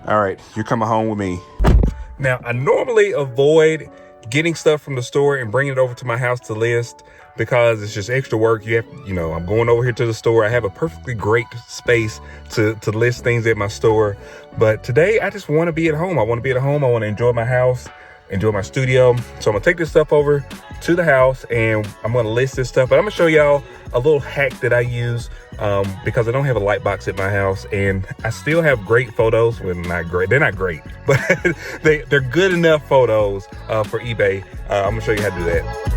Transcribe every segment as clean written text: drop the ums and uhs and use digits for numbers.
All right, you're coming home with me. Now, I normally avoid getting stuff from the store and bringing it over to my house to list because it's just extra work. I'm going over here to the store. I have a perfectly great space to list things at my store. But today, I just want to be at home. I want to be at home. I want to enjoy my house, enjoy my studio. So I'm gonna take this stuff over to the house and I'm gonna list this stuff. But I'm gonna show y'all a little hack that I use because I don't have a light box at my house and I still have great photos. Well, not great, they're not great, but they're good enough photos for eBay. I'm gonna show you how to do that.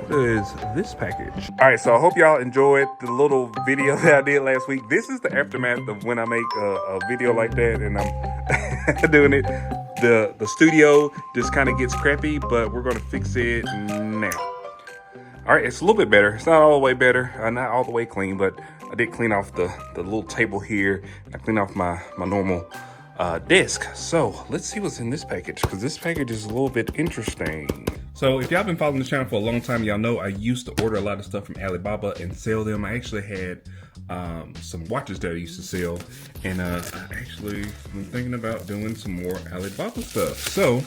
Is this package. All right, so I hope y'all enjoyed the little video that I did last week. This is the aftermath of when I make a video like that and I'm doing it. The studio just kind of gets crappy, but we're gonna fix it now. All right, it's a little bit better. It's not all the way better, not all the way clean, but I did clean off the little table here. I cleaned off my normal desk. So let's see what's in this package, because this package is a little bit interesting. So if y'all been following the channel for a long time, y'all know I used to order a lot of stuff from Alibaba and sell them. I actually had some watches that I used to sell, and I actually been thinking about doing some more Alibaba stuff. So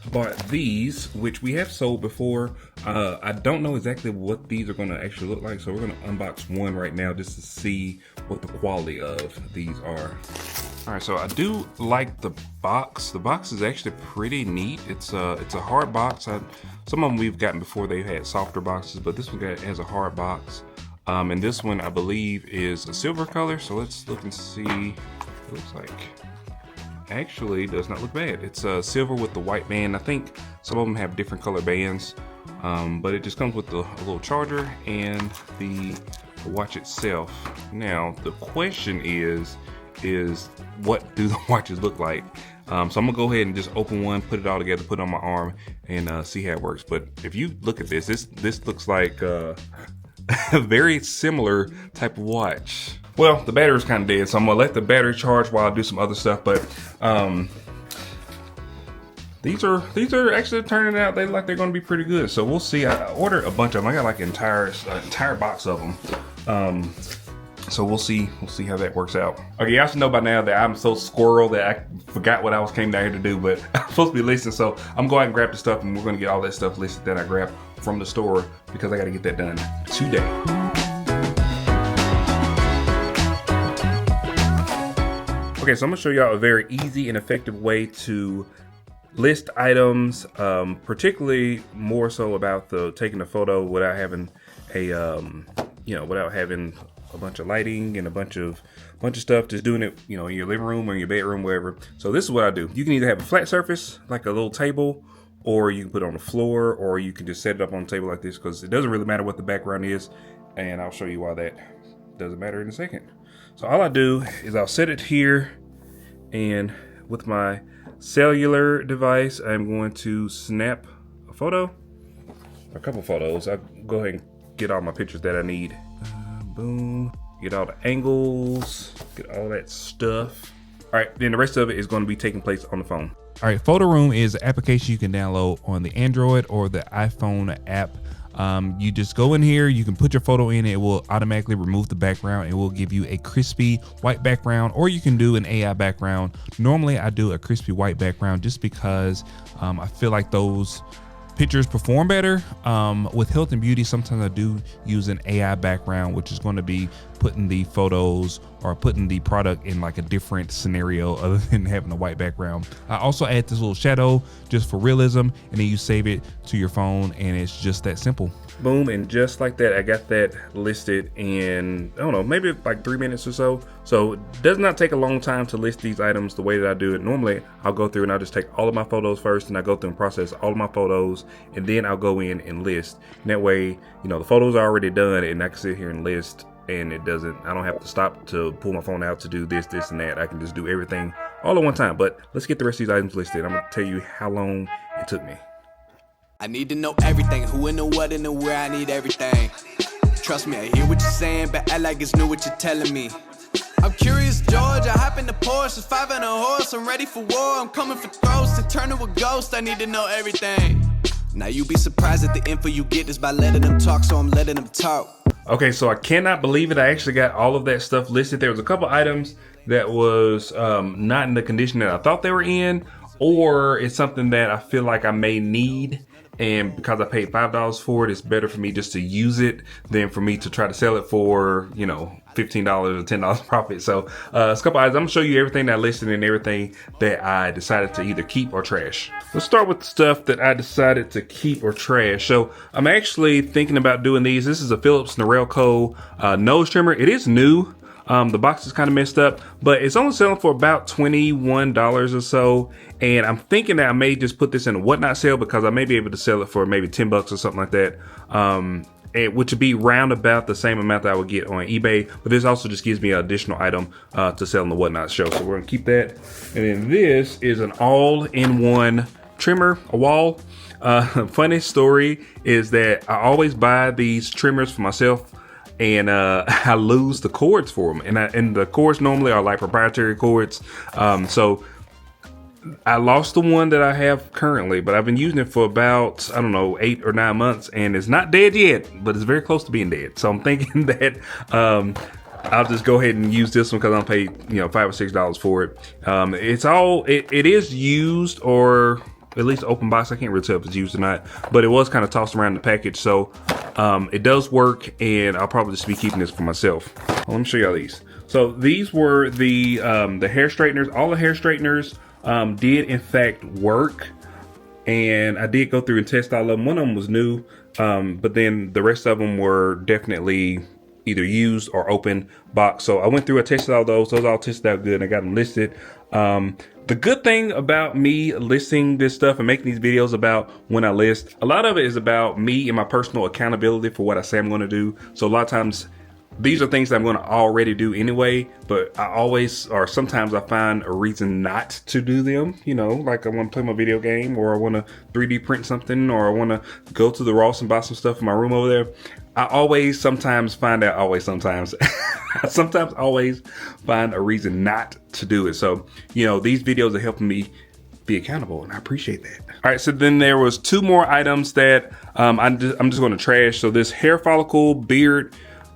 I bought these, which we have sold before. I don't know exactly what these are going to actually look like, so we're going to unbox one right now just to see what the quality of these are. All right, so I do like the box. The box is actually pretty neat. It's a hard box. Some of them we've gotten before, they've had softer boxes, but this one has a hard box. And this one I believe is a silver color. So let's look and see what it looks like. Actually, does not look bad. It's silver with the white band. I think some of them have different color bands, but it just comes with a little charger and the watch itself. Now the question is what do the watches look like? So I'm gonna go ahead and just open one, put it all together, put it on my arm, and see how it works. But if you look at this looks like a very similar type of watch. Well, the battery's kind of dead, so I'm gonna let the battery charge while I do some other stuff. But these are actually turning out, they like they're gonna be pretty good. So we'll see. I ordered a bunch of them. I got like an entire box of them. So we'll see how that works out. Okay, y'all should know by now that I'm so squirrel that I forgot what I came down here to do, but I'm supposed to be listing, so I'm going to grab the stuff and we're gonna get all that stuff listed that I grabbed from the store because I gotta get that done today. Okay, so I'm gonna show y'all a very easy and effective way to list items, particularly more so about taking a photo without having without having a bunch of lighting and a bunch of stuff, just doing it, in your living room or in your bedroom, wherever. So this is what I do. You can either have a flat surface, like a little table, or you can put it on the floor, or you can just set it up on a table like this, because it doesn't really matter what the background is, and I'll show you why that doesn't matter in a second. So all I do is I'll set it here, and with my cellular device, I'm going to snap a photo, a couple photos. I'll go ahead and get all my pictures that I need. Boom, get all the angles, get all that stuff. All right, then the rest of it is going to be taking place on the phone. All right, Photo Room is an application you can download on the Android or the iPhone app. You just go in here, you can put your photo in, it will automatically remove the background. It will give you a crispy white background, or you can do an AI background. Normally I do a crispy white background just because I feel like those pictures perform better. With health and beauty, sometimes I do use an AI background, which is going to be putting the photos or putting the product in like a different scenario other than having a white background. I also add this little shadow just for realism, and then you save it to your phone, and it's just that simple. Boom, and just like that, I got that listed in, I don't know, maybe like 3 minutes or so. So it does not take a long time to list these items the way that I do it. Normally, I'll go through and I'll just take all of my photos first, and I go through and process all of my photos, and then I'll go in and list. And that way, the photos are already done, and I can sit here and list, and I don't have to stop to pull my phone out to do this, and that. I can just do everything all at one time. But let's get the rest of these items listed. I'm gonna tell you how long it took me. I need to know everything, who and the what and the where, I need everything. Trust me, I hear what you're saying, but act like it's new what you're telling me. I'm curious, George, I hop in the Porsche, it's 5 and a horse, I'm ready for war, I'm coming for throats, to turn to a ghost, I need to know everything. Now you be surprised at the info you get is by letting them talk, so I'm letting them talk. Okay, so I cannot believe it. I actually got all of that stuff listed. There was a couple items that was not in the condition that I thought they were in, or it's something that I feel like I may need. And because I paid $5 for it, it's better for me just to use it than for me to try to sell it for, you know, $15 or $10 profit. So it's a couple items. I'm gonna show you everything that I listed and everything that I decided to either keep or trash. Let's start with the stuff that I decided to keep or trash. So I'm actually thinking about doing these. This is a Philips Norelco nose trimmer. It is new. The box is kind of messed up, but it's only selling for about $21 or so. And I'm thinking that I may just put this in a whatnot sale because I may be able to sell it for maybe 10 bucks or something like that. Which would be round about the same amount that I would get on eBay. But this also just gives me an additional item to sell in the whatnot show. So we're gonna keep that. And then this is an all-in-one trimmer, a wall. Funny story is that I always buy these trimmers for myself, and I lose the cords for them, and the cords normally are like proprietary cords. So I lost the one that I have currently, but I've been using it for about, I don't know, 8 or 9 months, and it's not dead yet, but it's very close to being dead. So I'm thinking that I'll just go ahead and use this one because I'm paid, you know, $5 or $6 for it. It is used, or at least open box. I can't really tell if it's used or not, but it was kind of tossed around the package. So it does work, and I'll probably just be keeping this for myself. Well, let me show y'all these. So these were the hair straighteners. All the hair straighteners did in fact work, and I did go through and test all of them. One of them was new, but then the rest of them were definitely either used or open box. So I went through, I tested all those all tested out good, and I got them listed. The good thing about me listing this stuff and making these videos about when I list, a lot of it is about me and my personal accountability for what I say I'm going to do. So a lot of times these are things that I'm going to already do anyway, but I always, or sometimes I find a reason not to do them. You know, like I want to play my video game, or I want to 3D print something, or I want to go to the Ross and buy some stuff in my room over there. I always sometimes find a reason not to do it. So, you know, these videos are helping me be accountable, and I appreciate that. All right, so then there was 2 more items that I'm just going to trash. So this hair follicle beard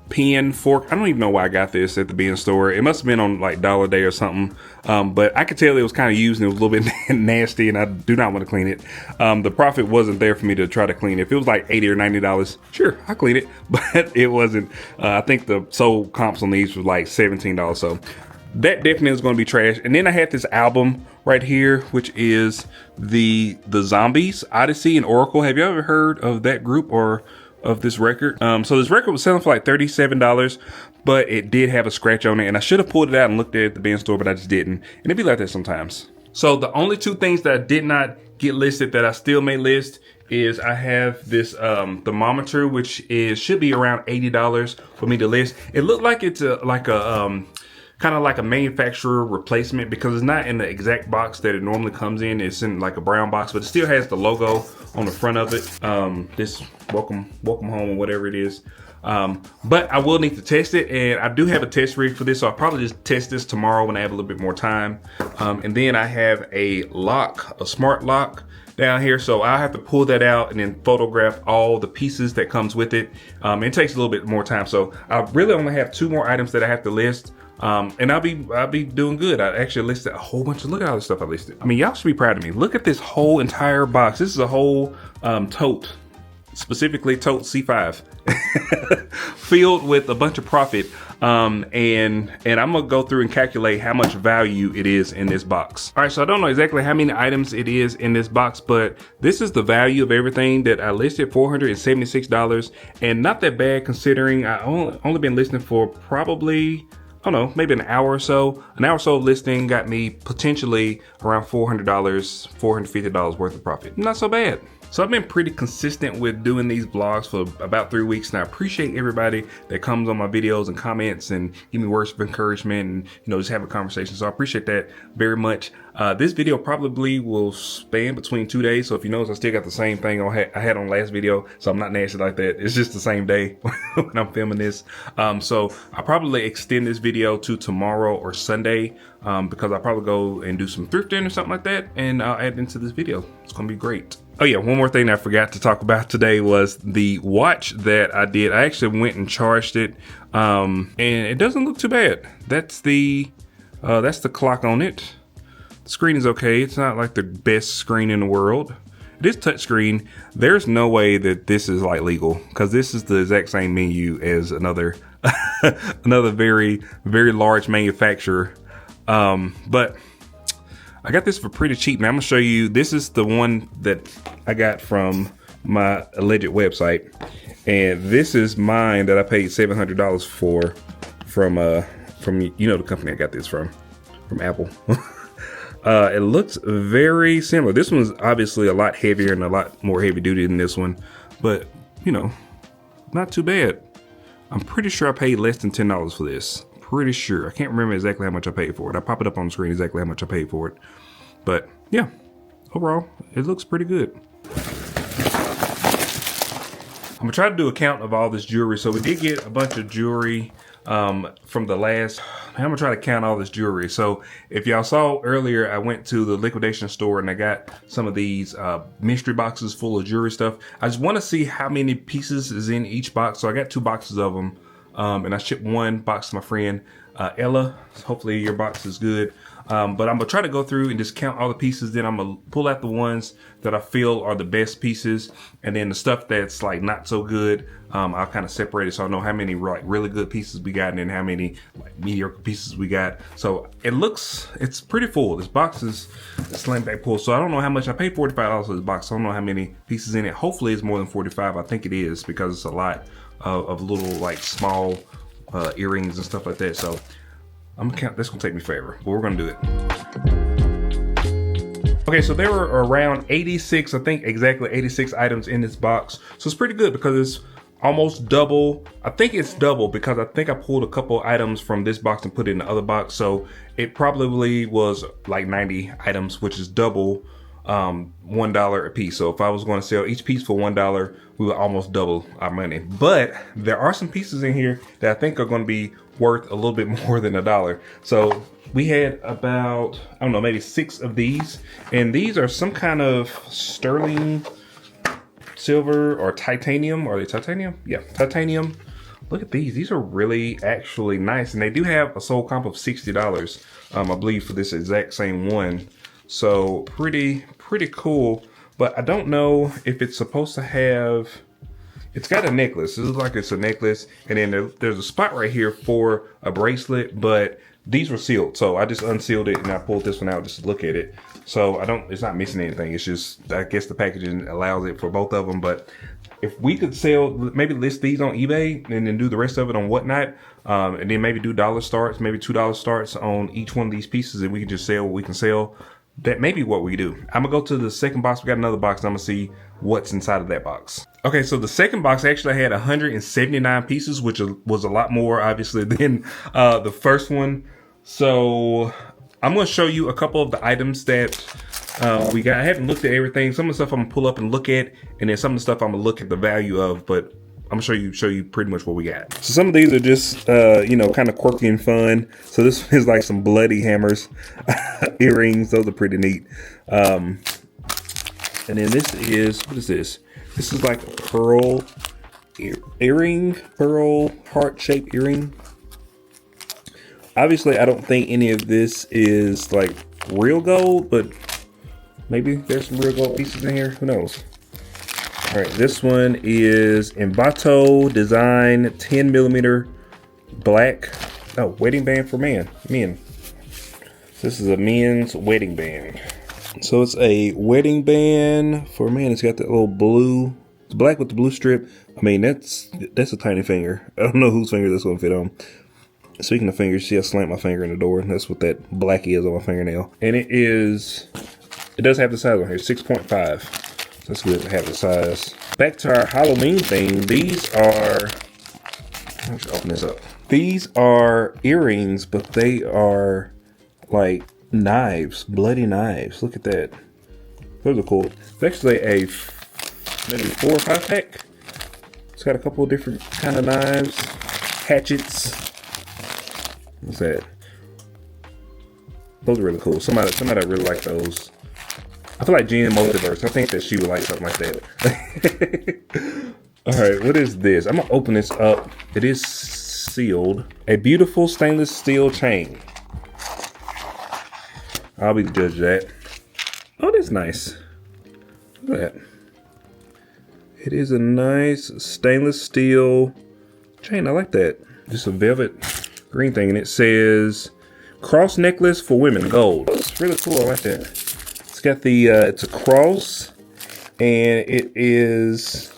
pen fork, I don't even know why I got this at the bin store. It must have been on like Dollar Day or something, but I could tell it was kind of used and it was a little bit nasty, and I do not want to clean it. The profit wasn't there for me to try to clean it. If it was like $80 or $90, sure, I'll clean it, but it wasn't. I think the sold comps on these was like $17, so that definitely is going to be trash. And then I had this album right here, which is the Zombies, Odyssey, and Oracle. Have you ever heard of that group or of this record? So this record was selling for like $37, but it did have a scratch on it, and I should have pulled it out and looked at it at the bin store, but I just didn't. And it'd be like that sometimes. So the only 2 things that I did not get listed that I still may list is I have this thermometer, which should be around $80 for me to list. It looked like it's kind of like a manufacturer replacement, because it's not in the exact box that it normally comes in. It's in like a brown box, but it still has the logo on the front of it. This welcome home, or whatever it is. But I will need to test it, and I do have a test rig for this, so I'll probably just test this tomorrow when I have a little bit more time. And then I have a smart lock down here, so I'll have to pull that out and then photograph all the pieces that comes with it. It takes a little bit more time, so I really only have 2 more items that I have to list. And I'll be doing good. I actually listed a whole bunch of, look at all the stuff I listed. I mean, y'all should be proud of me. Look at this whole entire box. This is a whole tote, specifically tote C5, filled with a bunch of profit. And I'm gonna go through and calculate how much value it is in this box. All right, so I don't know exactly how many items it is in this box, but this is the value of everything that I listed, $476, and not that bad considering I only been listening for probably, I don't know, maybe an hour or so. An hour or so listing got me potentially around $400, $450 worth of profit. Not so bad. So I've been pretty consistent with doing these vlogs for about 3 weeks, and I appreciate everybody that comes on my videos and comments and give me words of encouragement and, you know, just have a conversation. So I appreciate that very much. This video probably will span between 2 days. So if you notice, I still got the same thing I had on last video. So I'm not nasty like that. It's just the same day when I'm filming this. So I'll probably extend this video to tomorrow or Sunday, because I'll probably go and do some thrifting or something like that, and I'll add into this video. It's gonna be great. Oh yeah, one more thing I forgot to talk about today was the watch that I did. I actually went and charged it, and it doesn't look too bad. That's the clock on it. The screen is okay. It's not like the best screen in the world. It is touchscreen. There's no way that this is like legal, because this is the exact same menu as another another very, very large manufacturer. But I got this for pretty cheap. Now I'm gonna show you. This is the one that I got from my alleged website, and this is mine that I paid $700 for from you know the company I got this from Apple. It looks very similar. This one's obviously a lot heavier and a lot more heavy duty than this one, but you know, not too bad. I'm pretty sure I paid less than $10 for this. Pretty sure. I can't remember exactly how much I paid for it. I pop it up on the screen exactly how much I paid for it. But yeah, overall, it looks pretty good. I'm gonna try to do a count of all this jewelry. So we did get a bunch of jewelry from the last. I'm gonna try to count all this jewelry. So if y'all saw earlier, I went to the liquidation store and I got some of these mystery boxes full of jewelry stuff. I just want to see how many pieces is in each box. So I got 2 boxes of them, and I shipped 1 box to my friend Ella. So hopefully your box is good. But I'm gonna try to go through and just count all the pieces. Then I'm gonna pull out the ones that I feel are the best pieces, and then the stuff that's like not so good, I'll kind of separate it so I know how many like really good pieces we got and then how many like mediocre pieces we got. So it's pretty full. This box is a slam back pull. So I don't know how much I paid. $45 for this box. So I don't know how many pieces in it. Hopefully it's more than 45. I think it is, because it's a lot of little like small earrings and stuff like that. So I'm gonna count. This gonna take me forever, but we're gonna do it. Okay, so there were around 86, I think exactly 86 items in this box. So it's pretty good because it's almost double. I think it's double because I think I pulled a couple items from this box and put it in the other box. So it probably was like 90 items, which is double $1 a piece. So if I was going to sell each piece for $1, we would almost double our money. But there are some pieces in here that I think are going to be worth a little bit more than $1. So we had about, I don't know, maybe 6 of these, and these are some kind of sterling silver or titanium. Are they titanium? Yeah, titanium. Look at these. These are really actually nice, and they do have a sold comp of $60, I believe, for this exact same one. So pretty cool, but I don't know if it's supposed to have. It's got a necklace. This looks like it's a necklace, and then there's a spot right here for a bracelet, but these were sealed. So I just unsealed it and I pulled this one out just to look at it. So it's not missing anything. It's just, I guess the packaging allows it for both of them. But if we could sell, maybe list these on eBay and then do the rest of it on Whatnot, and then maybe do dollar starts, maybe $2 starts on each one of these pieces, and we can just sell what we can sell. That may be what we do. I'm gonna go to the second box. We got another box, and I'm gonna see what's inside of that box. Okay, so the second box actually had 179 pieces, which was a lot more, obviously, than the first one. So I'm gonna show you a couple of the items that we got. I haven't looked at everything. Some of the stuff I'm gonna pull up and look at, and then some of the stuff I'm gonna look at the value of, but I'm gonna show you pretty much what we got. So some of these are just, kind of quirky and fun. So this is like some bloody hammers, earrings. Those are pretty neat. And then this is, what is this? This is like a pearl earring, pearl heart-shaped earring. Obviously, I don't think any of this is like real gold, but maybe there's some real gold pieces in here. Who knows? All right, this one is Embato design 10mm black. Oh, wedding band for men. This is a men's wedding band. So it's a wedding band for men. It's got that little blue. It's black with the blue strip. I mean, that's a tiny finger. I don't know whose finger that's gonna fit on. Speaking of fingers, see I slammed my finger in the door. That's what that black is on my fingernail. And it does have the size on here, 6.5. That's good to have the size. Back to our Halloween thing. These are, let's open this up. These are earrings, but they are like knives, bloody knives. Look at that. Those are cool. It's actually a maybe 4 or 5 pack. It's got a couple of different kind of knives, hatchets. What's that? Those are really cool. Somebody really like those. I feel like Jen Multiverse. I think that she would like something like that. All right, what is this? I'm gonna open this up. It is sealed. A beautiful stainless steel chain. I'll be the judge of that. Oh, that's nice. Look at that. It is a nice stainless steel chain. I like that. Just a velvet green thing, and it says cross necklace for women, gold. It's really cool. I like that. It's got the it's a cross, and it is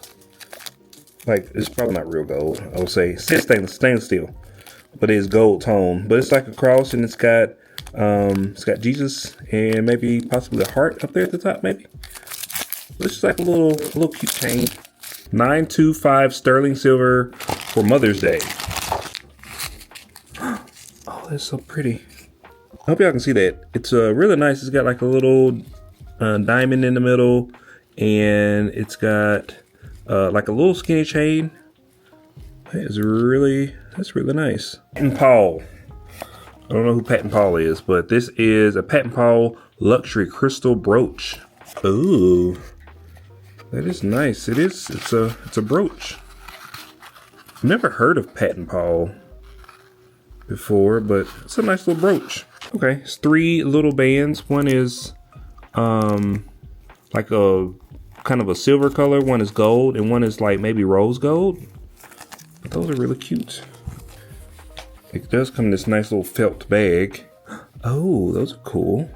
like, it's probably not real gold. I would say it says stainless steel, but it is gold tone. But it's like a cross, and it's got Jesus and maybe possibly a heart up there at the top, maybe. It's just like a little cute chain. 925 sterling silver for Mother's Day. Oh, that's so pretty. I hope y'all can see that. It's really nice. It's got like a little diamond in the middle, and it's got like a little skinny chain. That's really nice. Pat Paul. I don't know who Pat Paul is, but this is a Pat Paul luxury crystal brooch. Ooh, that is nice. It is. It's a brooch. I've never heard of Pat Paul before, but it's a nice little brooch. Okay, it's 3 little bands. One is like a kind of a silver color. One is gold, and one is like maybe rose gold. But those are really cute. It does come in this nice little felt bag. Oh, those are cool.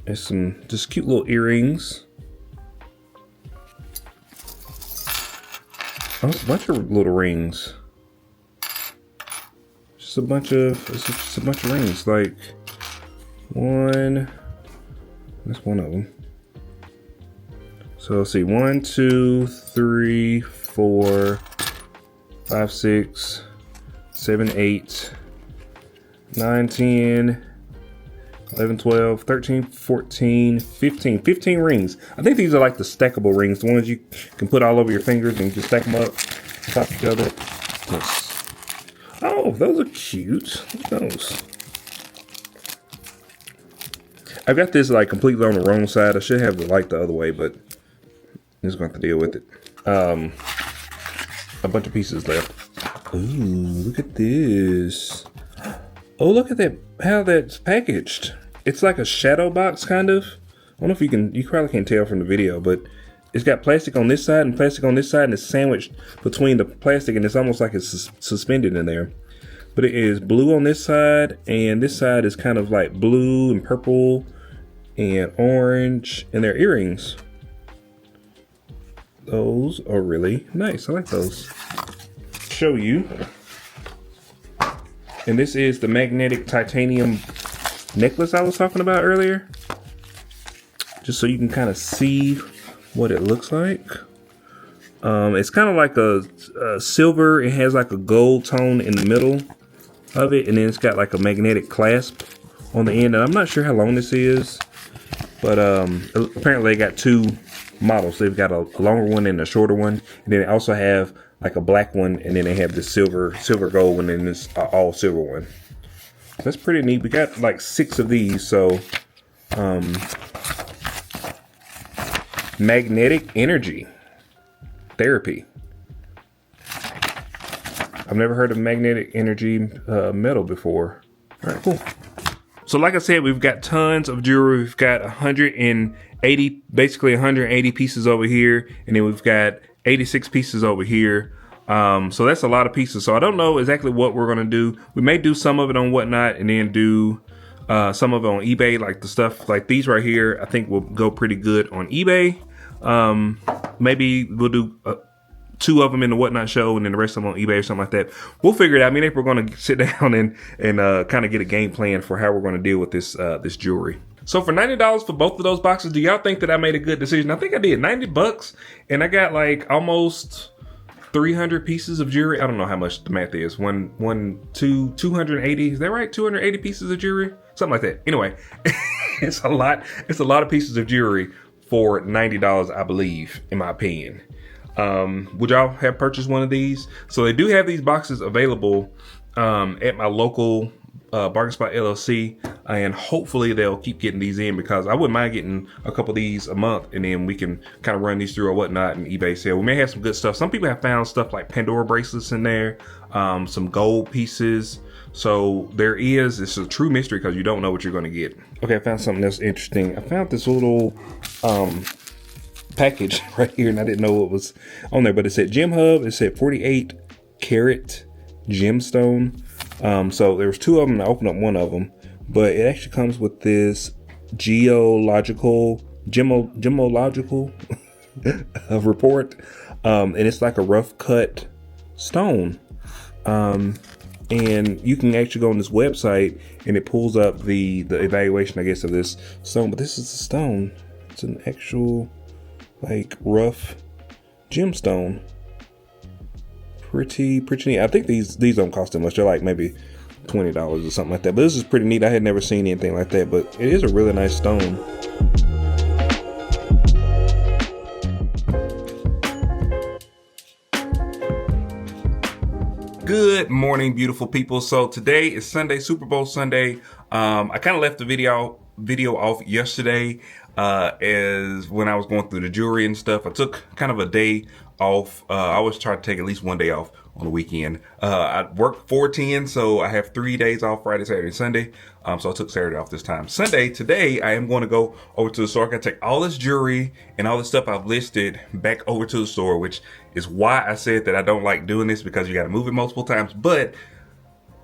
There's some just cute little earrings. Oh, it's a bunch of little rings. It's just a bunch of rings. Like one. That's one of them. So let's see. 1, 2, 3, 4, 5, 6, 7, 8, 9, 10, 11, 12, 13, 14, 15. 15 rings. I think these are like the stackable rings. The ones you can put all over your fingers and just stack them up on top of each other. Yes. Oh, those are cute. Look at those. I've got this like completely on the wrong side. I should have the light the other way, but I'm just going to have to deal with it. A bunch of pieces left. Ooh, look at this. Oh, look at that, how that's packaged. It's like a shadow box, kind of. I don't know if you probably can't tell from the video, but it's got plastic on this side and plastic on this side, and it's sandwiched between the plastic, and it's almost like it's suspended in there. But it is blue on this side, and this side is kind of like blue and purple and orange, and they're earrings. Those are really nice. I like those. Show you. And this is the magnetic titanium necklace I was talking about earlier. Just so you can kind of see what it looks like. It's kind of like a silver. It has like a gold tone in the middle of it, and then it's got like a magnetic clasp on the end. And I'm not sure how long this is, but apparently they got 2 models. They've got a longer one and a shorter one, and then they also have like a black one, and then they have this silver gold one, and this all silver one. That's pretty neat. We got like 6 of these. So magnetic energy therapy. I've never heard of magnetic energy metal before. All right, cool. So like I said, we've got tons of jewelry. We've got 180 pieces over here, and then we've got 86 pieces over here. So that's a lot of pieces. So I don't know exactly what we're gonna do. We may do some of it on Whatnot, and then do some of it on eBay, like the stuff like these right here. I think will go pretty good on eBay. Maybe we'll do 2 of them in the Whatnot show, and then the rest of them on eBay or something like that. We'll figure it out. I mean, if we're going to sit down and kind of get a game plan for how we're going to deal with this this jewelry. So for $90 for both of those boxes, do y'all think that I made a good decision? I think I did. $90, and I got like almost 300 pieces of jewelry. I don't know how much the math is. 280. Is that right? 280 pieces of jewelry, something like that. Anyway, it's a lot. It's a lot of pieces of jewelry for $90, I believe, in my opinion. Would y'all have purchased one of these? So they do have these boxes available at my local Bargain Spot LLC, and hopefully they'll keep getting these in, because I wouldn't mind getting a couple of these a month, and then we can kind of run these through or whatnot and eBay sale. We may have some good stuff. Some people have found stuff like Pandora bracelets in there, some gold pieces. So it's a true mystery because you don't know what you're going to get. Okay, I found something that's interesting. I found this little package right here, and I didn't know what was on there, but it said Gem Hub. It said 48 karat gemstone. So there was two of them, and I opened up one of them, but it actually comes with this gemological report, and it's like a rough cut stone. And you can actually go on this website and it pulls up the evaluation, I guess, of this stone. But this is a stone. It's an actual like rough gemstone. Pretty neat. I think these don't cost that much. They're like maybe $20 or something like that. But this is pretty neat. I had never seen anything like that, but it is a really nice stone. Good morning, beautiful people. So today is Sunday, Super Bowl Sunday. I kind of left the video off yesterday as when I was going through the jewelry and stuff. I took kind of a day off. I always try to take at least one day off on the weekend. I work 4/10, so I have 3 days off: Friday, Saturday, Sunday. So I took Saturday off this time. Today, I am going to go over to the store. I got to take all this jewelry and all the stuff I've listed back over to the store, which is why I said that I don't like doing this, because you got to move it multiple times. But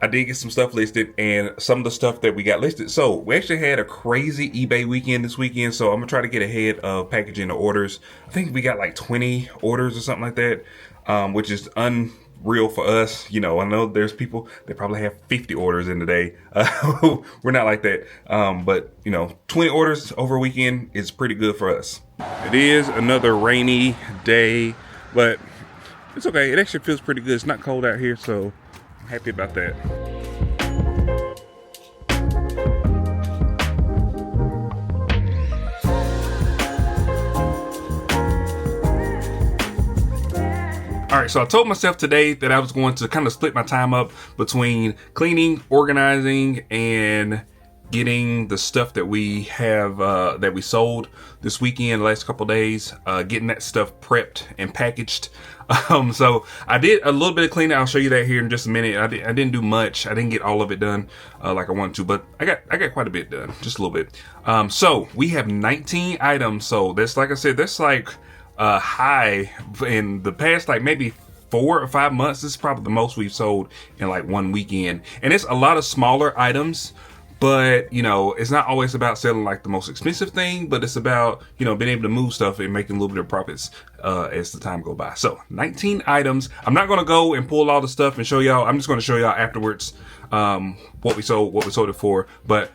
I did get some stuff listed, and some of the stuff that we got listed. So we actually had a crazy eBay weekend this weekend. So I'm gonna try to get ahead of packaging the orders. I think we got like 20 orders or something like that, which is unreal for us. You know, I know there's people that probably have 50 orders in the day. We're not like that. But you know, 20 orders over a weekend is pretty good for us. It is another rainy day, but it's okay. It actually feels pretty good. It's not cold out here, so I'm happy about that. All right, so I told myself today that I was going to kind of split my time up between cleaning, organizing, and getting the stuff that we have that we sold this weekend, the last couple days, getting that stuff prepped and packaged. So I did a little bit of cleaning. I'll show you that here in just a minute. I didn't do much. I didn't get all of it done like I wanted to, but I got quite a bit done, just a little bit. So we have 19 items. So that's, like I said, that's like high in the past, like maybe 4 or 5 months. This is probably the most we've sold in like one weekend, and it's a lot of smaller items. But, you know, it's not always about selling like the most expensive thing, but it's about, you know, being able to move stuff and making a little bit of profits as the time go by. So 19 items. I'm not going to go and pull all the stuff and show y'all. I'm just going to show y'all afterwards what we sold it for. But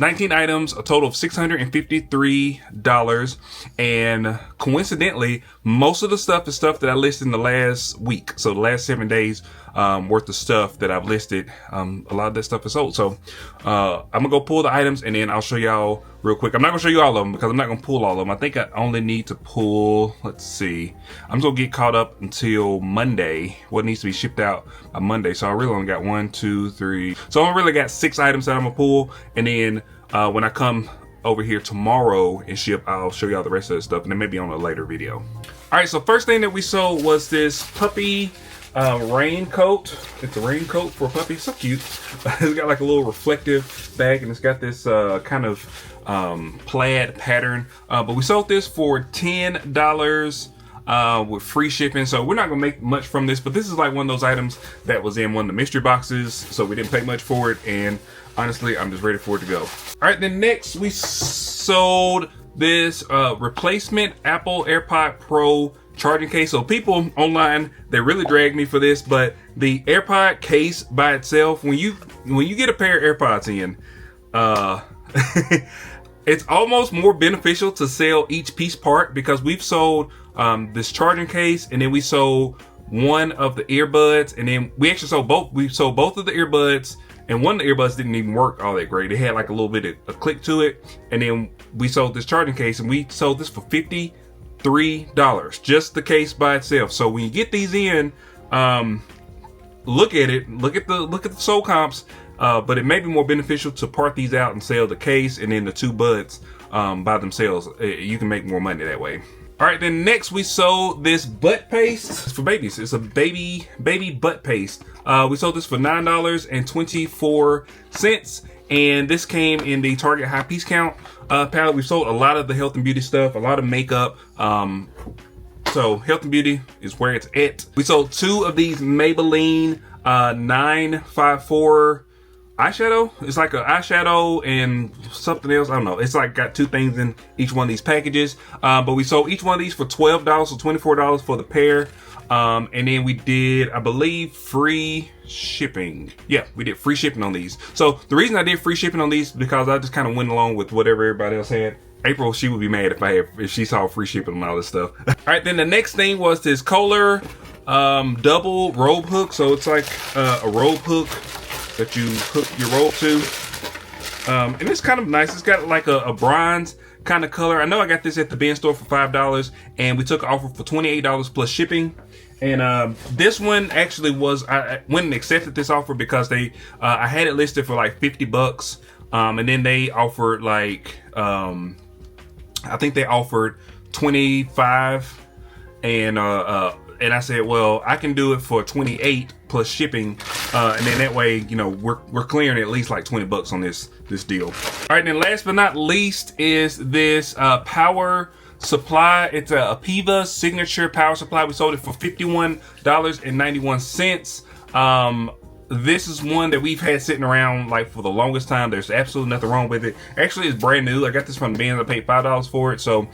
19 items, a total of $653. And coincidentally, most of the stuff is stuff that I listed in the last week. So the last 7 days worth of stuff that I've listed. A lot of that stuff is sold. So I'm gonna go pull the items, and then I'll show y'all real quick. I'm not gonna show you all of them because I'm not gonna pull all of them. I think I only need to pull, let's see, I'm gonna get caught up until Monday, what needs to be shipped out by Monday. So I really only got 1, 2, 3. So I really got 6 items that I'm gonna pull, and then when I come over here tomorrow and ship, I'll show y'all the rest of the stuff, and then maybe on a later video. All right, so first thing that we sold was this puppy raincoat. It's a raincoat for a puppy. So cute. It's got like a little reflective bag, and it's got this kind of plaid pattern. But we sold this for $10 with free shipping. So we're not gonna make much from this, but this is like one of those items that was in one of the mystery boxes, so we didn't pay much for it, and honestly, I'm just ready for it to go. All right, then next we sold this replacement Apple AirPod Pro charging case. So people online, they really dragged me for this, but the AirPod case by itself, when you get a pair of AirPods in, it's almost more beneficial to sell each piece part, because we've sold this charging case, and then we sold one of the earbuds, and then we actually sold both. We sold both of the earbuds, and one of the earbuds didn't even work all that great. It had like a little bit of a click to it, and then we sold this charging case, and we sold this for $53, just the case by itself. So when you get these in, look at it, look at the sold comps, but it may be more beneficial to part these out and sell the case and then the 2 buds by themselves. You can make more money that way. All right, then next we sold this butt paste. It's for babies. It's a baby butt paste. We sold this for $9.24, and this came in the Target high piece count pallet. We sold a lot of the health and beauty stuff, a lot of makeup. So health and beauty is where it's at. We sold 2 of these Maybelline 954 eyeshadow. It's like an eyeshadow and something else. I don't know. It's like got 2 things in each one of these packages. But we sold each one of these for $12, so $24 for the pair. And then we did, I believe, free shipping. Yeah, we did free shipping on these. So the reason I did free shipping on these is because I just kind of went along with whatever everybody else had. April, she would be mad if she saw free shipping and all this stuff. All right, then the next thing was this Kohler double robe hook. So it's like a robe hook that you hook your robe to. And it's kind of nice. It's got like a bronze kind of color. I know I got this at the bin store for $5, and we took an offer for $28 plus shipping. And this one actually was, I went and accepted this offer because I had it listed for like $50. And then they offered like, I think they offered 25, and I said, well, I can do it for 28 plus shipping, and then that way, you know, we're clearing at least like $20 on this deal. All right, and then last but not least is this power supply. It's a Apiva signature power supply. We sold it for $51.91. This is one that we've had sitting around like for the longest time. There's absolutely nothing wrong with it. Actually, it's brand new. I got this from the bin. I paid $5 for it. So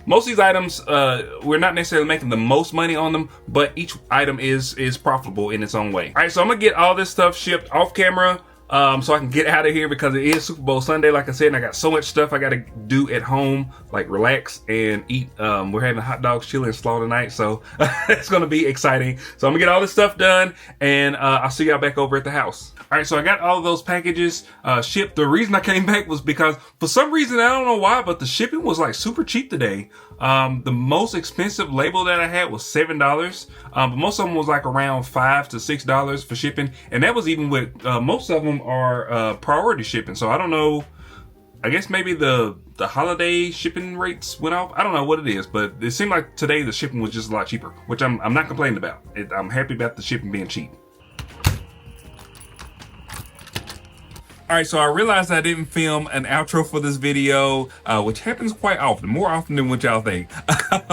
most of these items, we're not necessarily making the most money on them, but each item is profitable in its own way. All right, so I'm gonna get all this stuff shipped off camera, so I can get out of here because it is Super Bowl Sunday, like I said, and I got so much stuff I gotta do at home, like relax and eat. We're having hot dogs, chili, and slaw tonight, so it's gonna be exciting. So I'm gonna get all this stuff done, and I'll see y'all back over at the house. All right, so I got all of those packages shipped. The reason I came back was because for some reason, I don't know why, but the shipping was like super cheap today. The most expensive label that I had was $7, but most of them was like around $5 to $6 for shipping, and that was even with most of them are priority shipping. So I don't know. I guess maybe the holiday shipping rates went off. I don't know what it is, but it seemed like today the shipping was just a lot cheaper, which I'm not complaining about. I'm happy about the shipping being cheap. All right, so I realized I didn't film an outro for this video, which happens quite often, more often than what y'all think.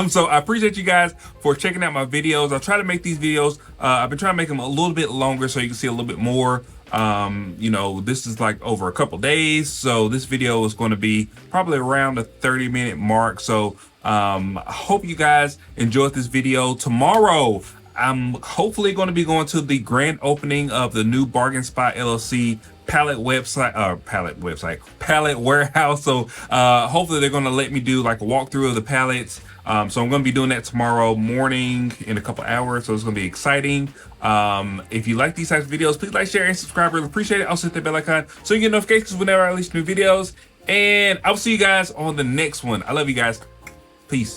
So I appreciate you guys for checking out my videos. I'll try to make these videos, I've been trying to make them a little bit longer so you can see a little bit more. You know, this is like over a couple days, so this video is going to be probably around the 30-minute mark. So I hope you guys enjoyed this video. Tomorrow, I'm hopefully going to be going to the grand opening of the new Bargain Spot LLC Pallet warehouse. So hopefully they're going to let me do like a walkthrough of the pallets. So I'm going to be doing that tomorrow morning in a couple hours. So it's going to be exciting. If you like these types of videos, please like, share, and subscribe. Really appreciate it. Also hit that bell icon so you get notifications whenever I release new videos. And I'll see you guys on the next one. I love you guys. Peace.